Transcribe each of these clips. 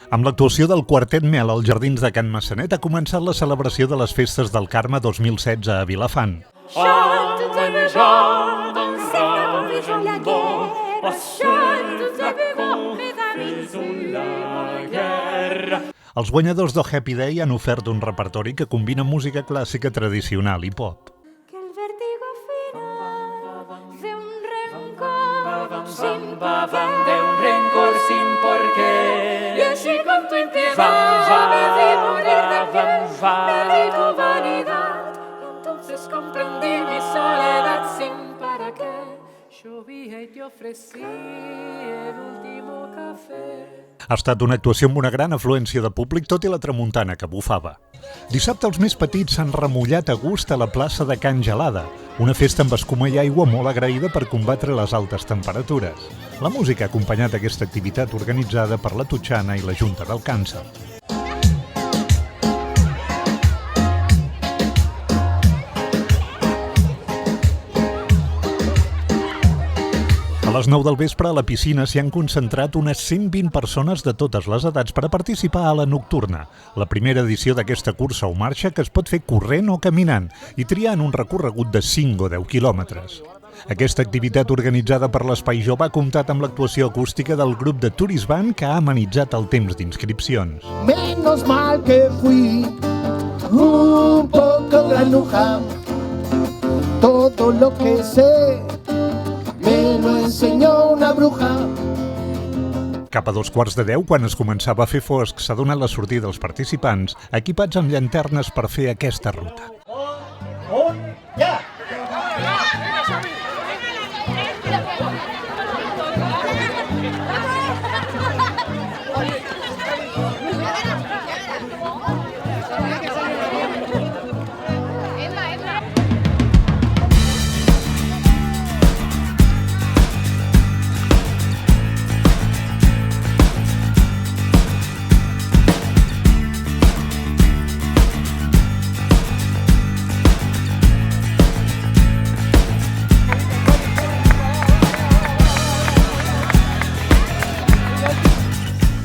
Amb l'actuació del Quartet Mel als Jardins de Can Massanet ha començat la celebració de les Festes del Carme 2016 a Vilafant. Els guanyadors del Happy Day han ofert un repertori que combina música clàssica tradicional i pop. De un rencor sin porqué. Y así con tu impiedad me vi morir de pie, me vi tu vanidad, y entonces comprendí mi soledad sin para qué. Llovía y te ofrecí el último café. Ha estat una actuació amb una gran afluència de públic, tot i la tramuntana que bufava. Dissabte els més petits s'han remullat a gust a la plaça de Can Gelada, una festa amb escuma i aigua molt agraïda per combatre les altes temperatures. La música ha acompanyat aquesta activitat organitzada per la Totxana i la Junta del Càncer. A les 9 del vespre a la piscina s'hi han concentrat unes 120 persones de totes les edats per a participar a la Nocturna, la primera edició d'aquesta cursa o marxa que es pot fer corrent o caminant i triant un recorregut de 5 o 10 quilòmetres. Aquesta activitat organitzada per l'Espai Jove ha comptat amb l'actuació acústica del grup de Turisband que ha amenitzat el temps d'inscripcions. Menos mal que fui un poco granuja, todo lo que sé me lo enseñó una bruja. Cap a 2:15, quan es començava a fer fosc, s'ha donat la sortida als participants equipats amb llanternes per fer aquesta ruta. Ja!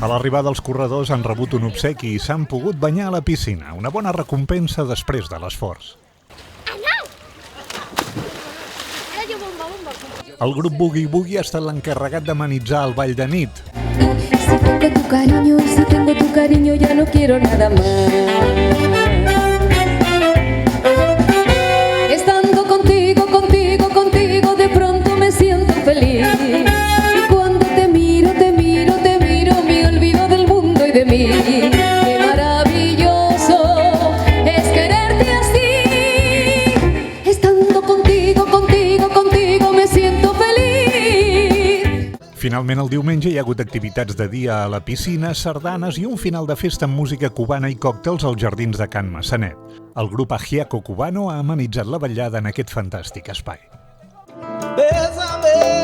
A l'arribada els corredors han rebut un obsequi i s'han pogut banyar a la piscina, una bona recompensa després de l'esforç. El grup Boogie Boogie ha estat l'encarregat d'amenitzar el ball de nit. Si tengo tu cariño, si tengo tu cariño, ya no quiero nada más. Estando contigo, contigo, contigo, de pronto me siento feliz. Y cuando te miro, te miro, te miro, me olvido del mundo y de mí. Qué maravilloso es quererte así. Estando contigo, contigo, contigo, me siento feliz. Finalment, el diumenge hi ha hagut activitats de dia a la piscina, sardanes i un final de festa amb música cubana i còctels als Jardins de Can Massanet. El grup Ajiaco Cubano ha amenitzat la vetllada en aquest fantàstic espai. Bésame.